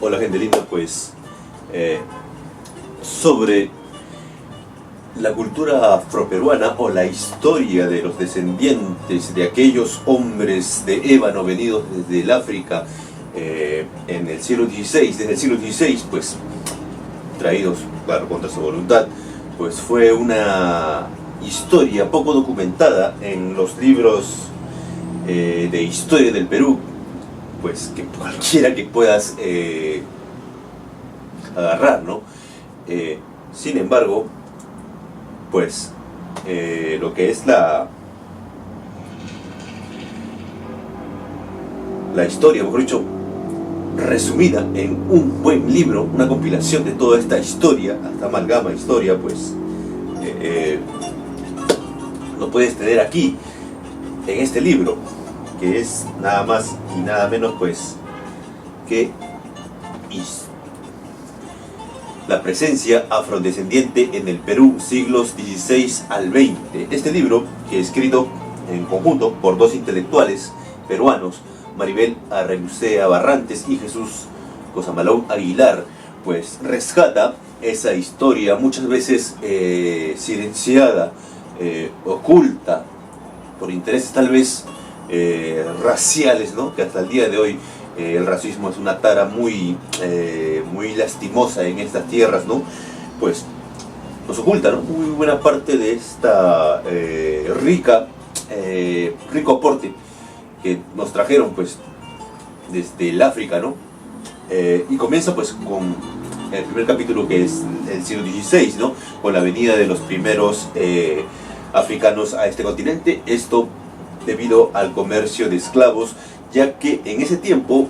Hola gente linda, pues sobre la cultura afroperuana o la historia de los descendientes de aquellos hombres de ébano venidos desde el África en el siglo XVI, desde el siglo XVI, pues traídos, claro, contra su voluntad, pues fue una historia poco documentada en los libros de historia del Perú, pues que cualquiera que puedas agarrar, ¿no? Sin embargo, pues lo que es la historia, mejor dicho, resumida en un buen libro, una compilación de toda esta historia, esta amalgama de historia, pues lo puedes tener aquí, en este libro, que es nada más y nada menos pues que la presencia afrodescendiente en el Perú, siglos XVI al XX. Este libro, que es escrito en conjunto por dos intelectuales peruanos, Maribel Arregucea Barrantes y Jesús Cosamalón Aguilar, pues rescata esa historia muchas veces silenciada, oculta, por intereses tal vez raciales, ¿no? Que hasta el día de hoy el racismo es una tara muy lastimosa en estas tierras, ¿no? Pues nos oculta, ¿no? Muy buena parte de esta rico aporte que nos trajeron pues desde el África, ¿no? Y comienza pues con el primer capítulo, que es el siglo XVI, ¿no? Con la venida de los primeros africanos a este continente, esto debido al comercio de esclavos, ya que en ese tiempo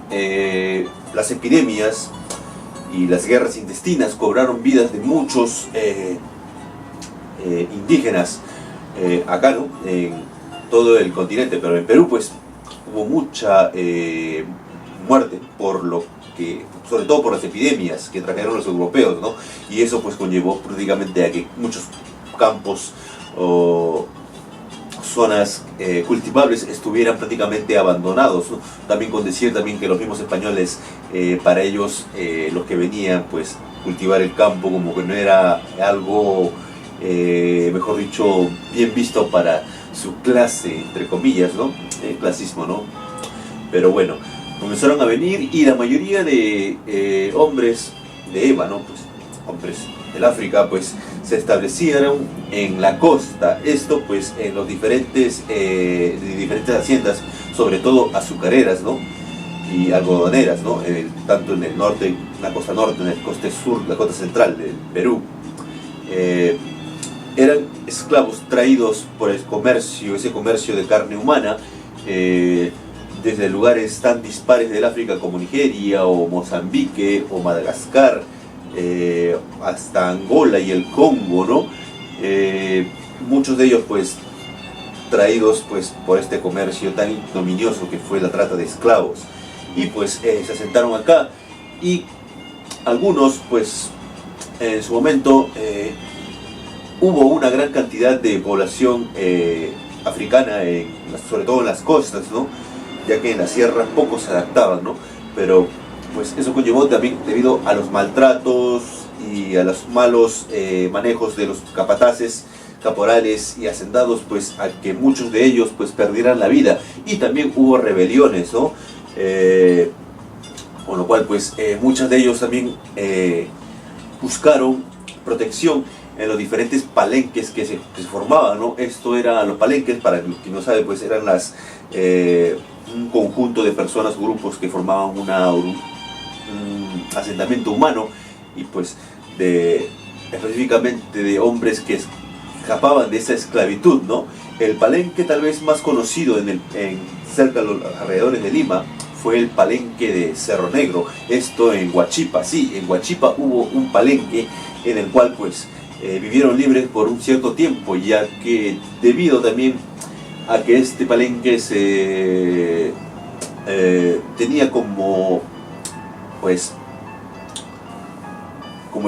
las epidemias y las guerras intestinas cobraron vidas de muchos indígenas acá, ¿no? En todo el continente, pero en Perú pues hubo mucha muerte por lo que, sobre todo por las epidemias que trajeron los europeos, ¿no? Y eso pues conllevó prácticamente a que muchos campos o zonas cultivables estuvieran prácticamente abandonados, ¿no? También con decir también que los mismos españoles, para ellos los que venían pues cultivar el campo como que no era algo mejor dicho bien visto para su clase, entre comillas, ¿no? Clasismo, ¿no? Pero bueno, comenzaron a venir y la mayoría de hombres de ébano, pues hombres del África, pues se establecieron en la costa, esto pues en los diferentes haciendas, sobre todo azucareras, ¿no? Y algodoneras, ¿no? Tanto en el norte, en la costa norte, en el costa sur, la costa central del Perú. Eran esclavos traídos por el comercio, ese comercio de carne humana, desde lugares tan dispares del África como Nigeria o Mozambique o Madagascar, hasta Angola y el Congo, ¿no? Muchos de ellos pues traídos pues por este comercio tan ignominioso que fue la trata de esclavos, y pues se asentaron acá, y algunos pues en su momento hubo una gran cantidad de población africana, sobre todo en las costas, ¿no? Ya que en las sierras pocos se adaptaban, ¿no? Pero pues eso conllevó también, debido a los maltratos y a los malos manejos de los capataces, caporales y hacendados, pues a que muchos de ellos pues perdieran la vida, y también hubo rebeliones, ¿no? Con lo cual pues muchos de ellos también buscaron protección en los diferentes palenques que se formaban, ¿no? Esto eran los palenques, para quien no sabe, pues eran un conjunto de personas, grupos que formaban un asentamiento humano, y pues específicamente de hombres que escapaban de esa esclavitud, ¿no? El palenque tal vez más conocido cerca de los alrededores de Lima fue el palenque de Cerro Negro, esto en Huachipa. Sí, en Huachipa hubo un palenque en el cual pues vivieron libres por un cierto tiempo, ya que debido también a que este palenque tenía como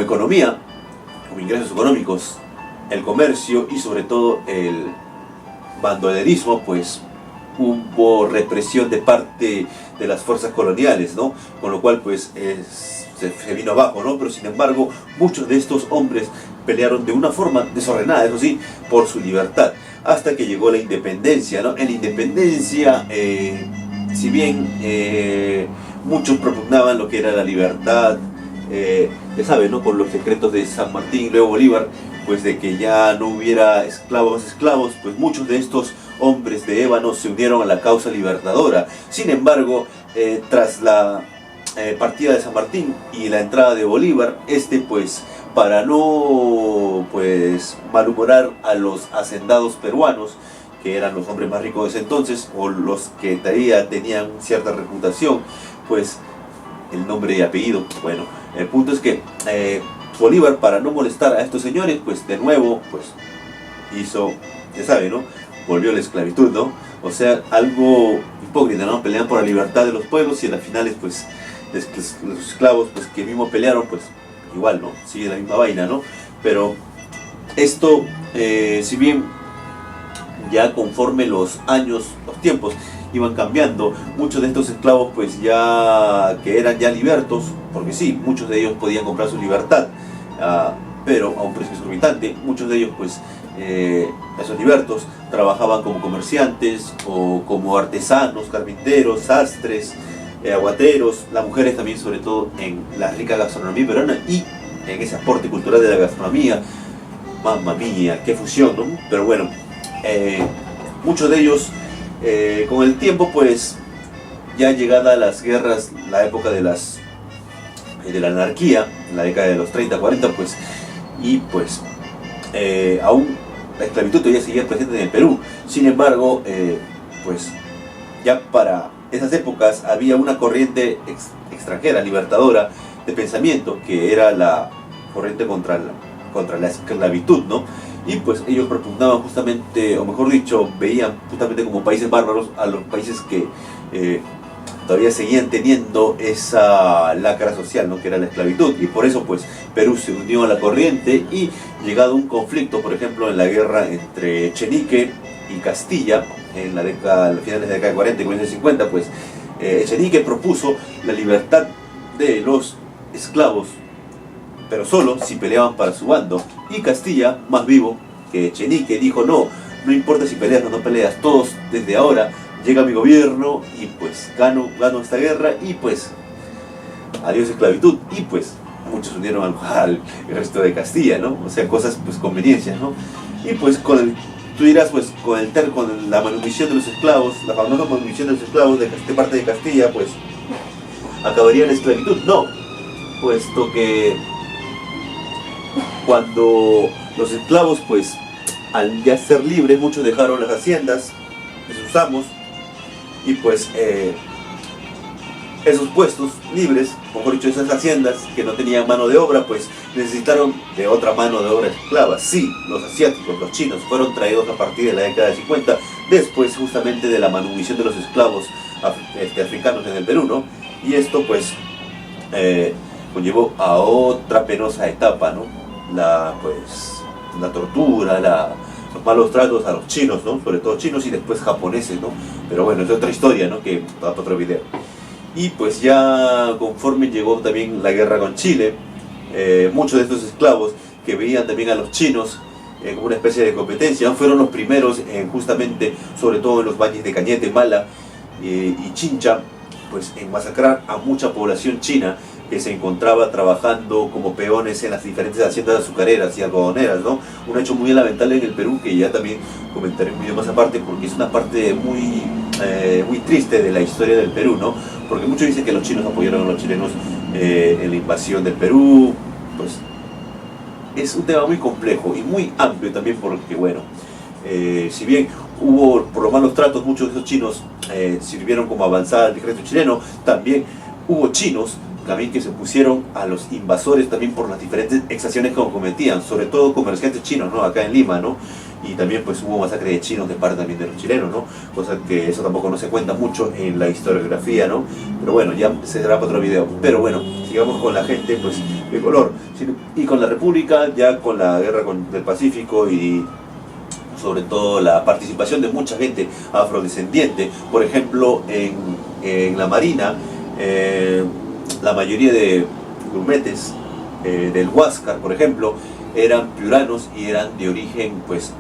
economía, como ingresos económicos, el comercio y sobre todo el bandolerismo, pues hubo represión de parte de las fuerzas coloniales, ¿no? Con lo cual pues se vino abajo, ¿no? Pero sin embargo muchos de estos hombres pelearon de una forma desordenada, eso sí, por su libertad, hasta que llegó la independencia, ¿no? En la independencia, si bien muchos propugnaban lo que era la libertad, ya saben, ¿no? Con los decretos de San Martín, luego Bolívar, pues de que ya no hubiera esclavos, pues muchos de estos hombres de ébano se unieron a la causa libertadora. Sin embargo, tras la partida de San Martín y la entrada de Bolívar, pues para no pues malhumorar a los hacendados peruanos, que eran los hombres más ricos de ese entonces, o los que todavía tenían cierta reputación, pues el nombre y apellido, bueno, el punto es que Bolívar, para no molestar a estos señores, pues de nuevo, pues hizo, ya sabe, ¿no? Volvió a la esclavitud, ¿no? O sea, algo hipócrita, ¿no? Pelean por la libertad de los pueblos y en las finales, pues, los esclavos, pues, que mismo pelearon, pues, igual, ¿no? Sigue la misma vaina, ¿no? Pero esto, si bien ya conforme los años, los tiempos iban cambiando, muchos de estos esclavos, pues, ya que eran ya libertos, porque sí, muchos de ellos podían comprar su libertad, pero a un precio exorbitante. Muchos de ellos, pues, esos libertos trabajaban como comerciantes o como artesanos, carpinteros, sastres, aguateros, las mujeres también, sobre todo en la rica gastronomía peruana y en ese aporte cultural de la gastronomía. Mamma mía, qué fusión, ¿no? Pero bueno, muchos de ellos con el tiempo, pues, ya llegada a las guerras, la época de la anarquía, en la década de los 30, 40, pues, y pues aún la esclavitud todavía seguía presente en el Perú. Sin embargo, pues ya para esas épocas había una corriente extranjera, libertadora de pensamiento, que era la corriente contra la esclavitud, ¿no? Y pues ellos propugnaban justamente, o mejor dicho, veían justamente como países bárbaros a los países que todavía seguían teniendo esa lacra social, ¿no? Que era la esclavitud, y por eso pues Perú se unió a la corriente, y llegado un conflicto, por ejemplo, en la guerra entre Echenique y Castilla, en la década, a finales de la década de 40 y comienzos de 50, pues Echenique propuso la libertad de los esclavos, pero solo si peleaban para su bando, y Castilla, más vivo que Echenique, dijo: no importa si peleas o no peleas, todos desde ahora llega mi gobierno y pues gano esta guerra, y pues adiós esclavitud. Y pues muchos se unieron al resto de Castilla, ¿no? O sea, cosas, pues, conveniencias, ¿no? Y pues tú dirás, pues con la manumisión de los esclavos, la famosa manumisión de los esclavos de parte de Castilla, pues acabaría la esclavitud. No, puesto que cuando los esclavos, pues, al ya ser libres, muchos dejaron las haciendas de sus amos, y pues esos puestos libres, mejor dicho, esas haciendas que no tenían mano de obra, pues necesitaron de otra mano de obra esclava. Sí, los asiáticos, los chinos, fueron traídos a partir de la década de 50, después justamente de la manumisión de los esclavos africanos en el Perú, ¿no? Y esto pues conllevó a otra penosa etapa, ¿no? La tortura, los malos tratos a los chinos, ¿no? Sobre todo chinos y después japoneses, ¿no? Pero bueno, es otra historia, ¿no? Que va para otro video. Y pues ya conforme llegó también la guerra con Chile, muchos de estos esclavos que veían también a los chinos como una especie de competencia, fueron los primeros justamente, sobre todo en los valles de Cañete, Mala y Chincha, pues en masacrar a mucha población china que se encontraba trabajando como peones en las diferentes haciendas azucareras y algodoneras, ¿no? Un hecho muy lamentable en el Perú, que ya también comentaré un video más aparte, porque es una parte muy triste de la historia del Perú, ¿no? Porque muchos dicen que los chinos apoyaron a los chilenos en la invasión del Perú. Pues es un tema muy complejo y muy amplio también, porque bueno, si bien hubo por los malos tratos, muchos de esos chinos sirvieron como avanzada al ejército chileno, también hubo chinos también que se pusieron a los invasores también por las diferentes exacciones que cometían, sobre todo comerciantes chinos, ¿no? Acá en Lima, ¿no? Y también pues hubo masacre de chinos de parte también de los chilenos, ¿no? Cosa que eso tampoco no se cuenta mucho en la historiografía, ¿no? Pero bueno, ya se dará para otro video. Pero bueno, sigamos con la gente pues de color. Y con la República, ya con la guerra del Pacífico y sobre todo la participación de mucha gente afrodescendiente. Por ejemplo, en la Marina, la mayoría de grumetes del Huáscar, por ejemplo, eran piuranos y eran de origen pues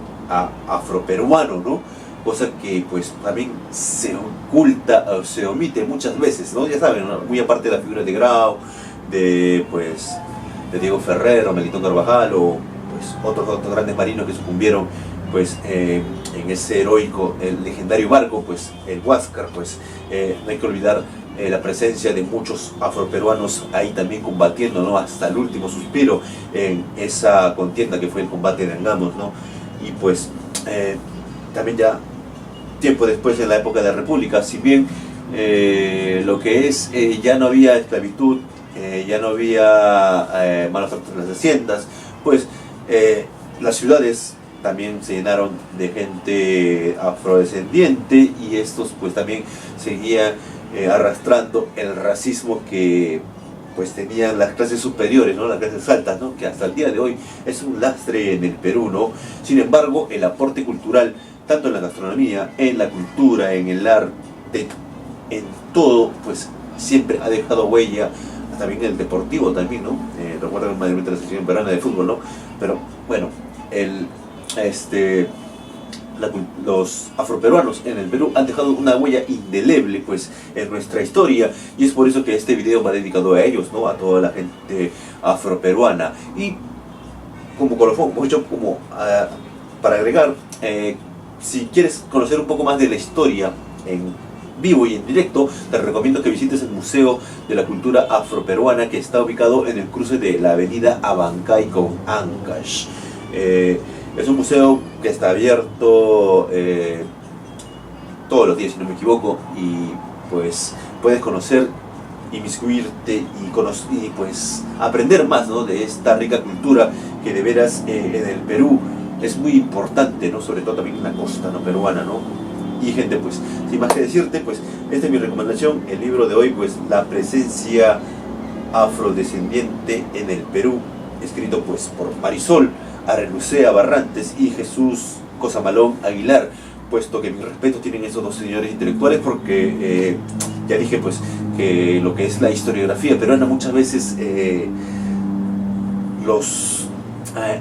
afroperuano, ¿no? Cosa que pues también se oculta o se omite muchas veces, ¿no? Ya saben, ¿no? Muy aparte de la figura de Grau, de pues de Diego Ferrer o Melitón Carvajal o pues otros grandes marinos que sucumbieron pues en ese heroico, el legendario barco, pues el Huáscar, pues no hay que olvidar la presencia de muchos afroperuanos ahí también combatiendo, ¿no? Hasta el último suspiro en esa contienda que fue el combate de Angamos, ¿no? Y pues también ya tiempo después, en la época de la República, si bien lo que es, ya no había esclavitud, ya no había malos tratos en las haciendas, pues las ciudades también se llenaron de gente afrodescendiente y estos pues también seguían arrastrando el racismo que pues tenían las clases superiores, ¿no? Las clases altas, ¿no? Que hasta el día de hoy es un lastre en el Perú, ¿no? Sin embargo, el aporte cultural, tanto en la gastronomía, en la cultura, en el arte, en todo, pues siempre ha dejado huella, también en el deportivo también, ¿no? Recuerdan mayormente la selección peruana de fútbol, ¿no? Pero bueno, los afroperuanos en el Perú han dejado una huella indeleble pues en nuestra historia, y es por eso que este video va dedicado a ellos, ¿no? A toda la gente afroperuana. Y como colofón, como para agregar, si quieres conocer un poco más de la historia en vivo y en directo, te recomiendo que visites el Museo de la Cultura Afroperuana, que está ubicado en el cruce de la avenida Abancay con Ancash. Es un museo que está abierto todos los días, si no me equivoco, y pues puedes conocer, inmiscuirte y pues aprender más, ¿no? De esta rica cultura que de veras en el Perú es muy importante, ¿no? Sobre todo también en la costa, ¿no? Peruana, ¿no? Y gente, pues, sin más que decirte, pues esta es mi recomendación, el libro de hoy, pues La presencia afrodescendiente en el Perú, escrito pues por Marisol Arelucea Barrantes y Jesús Cosamalón Aguilar, puesto que mis respetos tienen esos dos señores intelectuales, porque ya dije pues que lo que es la historiografía peruana muchas veces los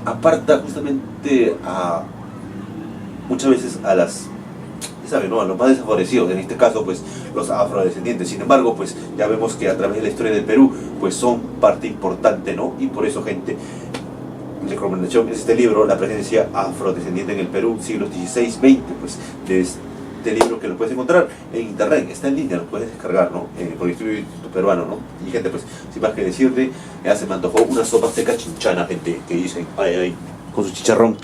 aparta justamente muchas veces a las, ¿sabe, no? A los más desfavorecidos, en este caso pues los afrodescendientes. Sin embargo, pues ya vemos que a través de la historia del Perú pues son parte importante, ¿no? Y por eso, gente, mi recomendación es este libro, La presencia afrodescendiente en el Perú, siglos XVI-XX, pues de este libro, que lo puedes encontrar en internet, está en línea, lo puedes descargar, ¿no? Por el Instituto Peruano, ¿no? Y gente, pues sin más que decirte, se me antojó una sopa seca chinchana, gente, que dicen, ay, ay, con su chicharrón.